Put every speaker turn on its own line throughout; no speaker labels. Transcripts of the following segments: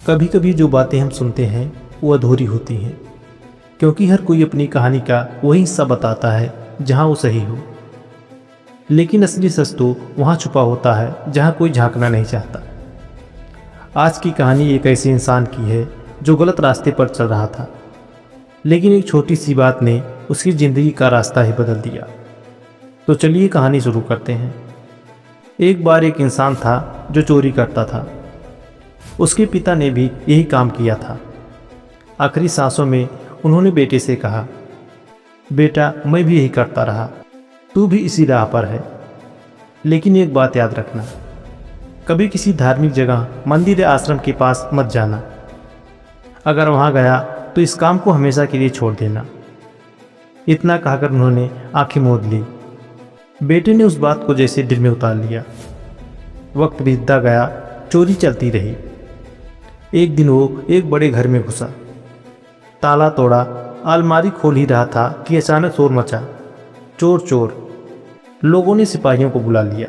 कभी कभी जो बातें हम सुनते हैं वो अधूरी होती हैं, क्योंकि हर कोई अपनी कहानी का वही हिस्सा बताता है जहां वो सही हो। लेकिन असली सच तो वहां छुपा होता है जहां कोई झांकना नहीं चाहता। आज की कहानी एक ऐसे इंसान की है जो गलत रास्ते पर चल रहा था, लेकिन एक छोटी सी बात ने उसकी ज़िंदगी का रास्ता ही बदल दिया। तो चलिए कहानी शुरू करते हैं। एक बार एक इंसान था जो चोरी करता था। उसके पिता ने भी यही काम किया था। आखिरी सांसों में उन्होंने बेटे से कहा, बेटा मैं भी यही करता रहा, तू भी इसी राह पर है। लेकिन एक बात याद रखना, कभी किसी धार्मिक जगह, मंदिर या आश्रम के पास मत जाना। अगर वहाँ गया तो इस काम को हमेशा के लिए छोड़ देना। इतना कहकर उन्होंने आंखें मूंद ली। बेटे ने उस बात को जैसे दिल में उतार लिया। वक्त बीतता गया, चोरी चलती रही। एक दिन वो एक बड़े घर में घुसा, ताला तोड़ा, अलमारी खोल ही रहा था कि अचानक शोर मचा, चोर चोर। लोगों ने सिपाहियों को बुला लिया।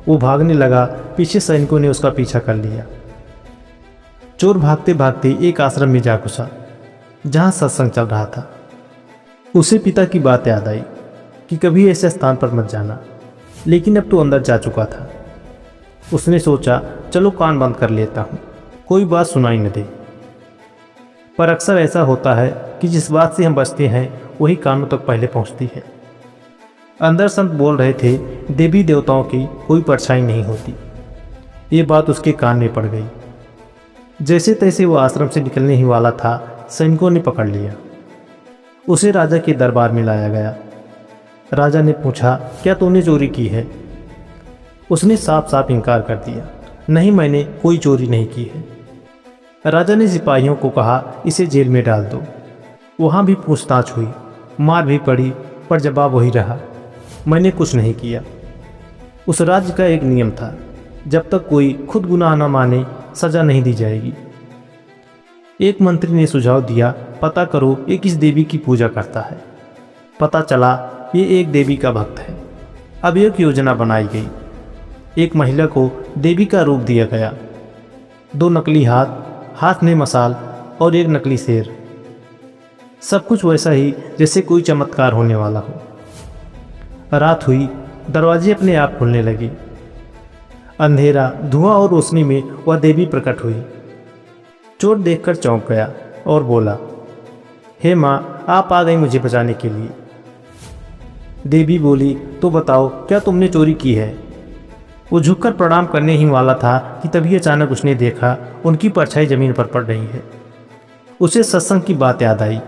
वो भागने लगा, पीछे सैनिकों ने उसका पीछा कर लिया। चोर भागते भागते एक आश्रम में जा घुसा जहाँ सत्संग चल रहा था। उसे पिता की बात याद आई कि कभी ऐसे स्थान पर मत जाना, लेकिन अब तो अंदर जा चुका था। उसने सोचा, चलो कान बंद कर लेता हूँ, कोई बात सुनाई न दे। पर अक्सर ऐसा होता है कि जिस बात से हम बचते हैं वही कानों तक पहले पहुँचती है। अंदर संत बोल रहे थे, देवी देवताओं की कोई परछाई नहीं होती। ये बात उसके कान में पड़ गई। जैसे तैसे वो आश्रम से निकलने ही वाला था, सैनिकों ने पकड़ लिया। उसे राजा के दरबार में लाया गया। राजा ने पूछा, क्या तूने चोरी की है? उसने साफ साफ इनकार कर दिया, नहीं मैंने कोई चोरी नहीं की है। राजा ने सिपाहियों को कहा, इसे जेल में डाल दो। वहाँ भी पूछताछ हुई, मार भी पड़ी, पर जवाब वही रहा, मैंने कुछ नहीं किया। उस राज्य का एक नियम था, जब तक कोई खुद गुनाह न माने सजा नहीं दी जाएगी। एक मंत्री ने सुझाव दिया, पता करो ये किस देवी की पूजा करता है। पता चला ये एक देवी का भक्त है। अब एक योजना बनाई गई। एक महिला को देवी का रूप दिया गया। 2 नकली हाथ में मसाल और एक नकली शेर। सब कुछ वैसा ही जैसे कोई चमत्कार होने वाला हो। रात हुई, दरवाजे अपने आप खुलने लगे। अंधेरा, धुआं और रोशनी में वह देवी प्रकट हुई। चोर देखकर चौंक गया और बोला, हे माँ, आप आ गई मुझे बचाने के लिए। देवी बोली, तो बताओ क्या तुमने चोरी की है? वो झुककर प्रणाम करने ही वाला था कि तभी अचानक उसने देखा उनकी परछाई जमीन पर पड़ रही है। उसे सत्संग की बात याद आई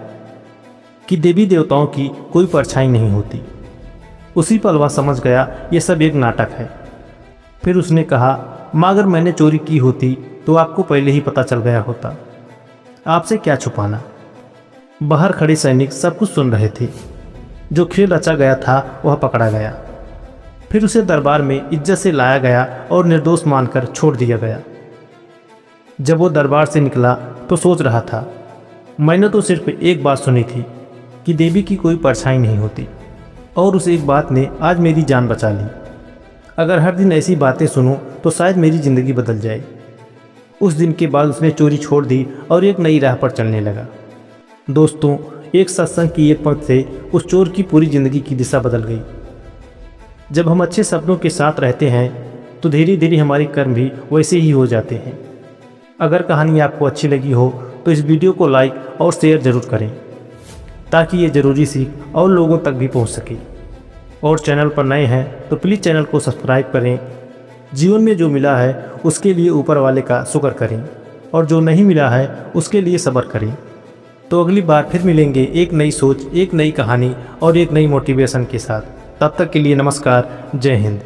कि देवी देवताओं की कोई परछाई नहीं होती। उसी पल वह समझ गया ये सब एक नाटक है। फिर उसने कहा, माँ अगर मैंने चोरी की होती तो आपको पहले ही पता चल गया होता। आपसे क्या छुपाना। बाहर खड़े सैनिक सब कुछ सुन रहे थे। जो खेल रचा गया था वह पकड़ा गया। फिर उसे दरबार में इज्जत से लाया गया और निर्दोष मानकर छोड़ दिया गया। जब वो दरबार से निकला तो सोच रहा था, मैंने तो सिर्फ एक बात सुनी थी कि देवी की कोई परछाई नहीं होती, और उस एक बात ने आज मेरी जान बचा ली। अगर हर दिन ऐसी बातें सुनूं तो शायद मेरी ज़िंदगी बदल जाए। उस दिन के बाद उसने चोरी छोड़ दी और एक नई राह पर चलने लगा। दोस्तों, एक सत्संग की एक पंक्ति से उस चोर की पूरी ज़िंदगी की दिशा बदल गई। जब हम अच्छे सपनों के साथ रहते हैं तो धीरे धीरे हमारे कर्म भी वैसे ही हो जाते हैं। अगर कहानी आपको अच्छी लगी हो तो इस वीडियो को लाइक और शेयर ज़रूर करें, ताकि ये ज़रूरी सीख और लोगों तक भी पहुंच सके। और चैनल पर नए हैं तो प्लीज़ चैनल को सब्सक्राइब करें। जीवन में जो मिला है उसके लिए ऊपर वाले का शुक्र करें, और जो नहीं मिला है उसके लिए सब्र करें। तो अगली बार फिर मिलेंगे एक नई सोच, एक नई कहानी और एक नई मोटिवेशन के साथ। तब तक के लिए नमस्कार, जय हिंद।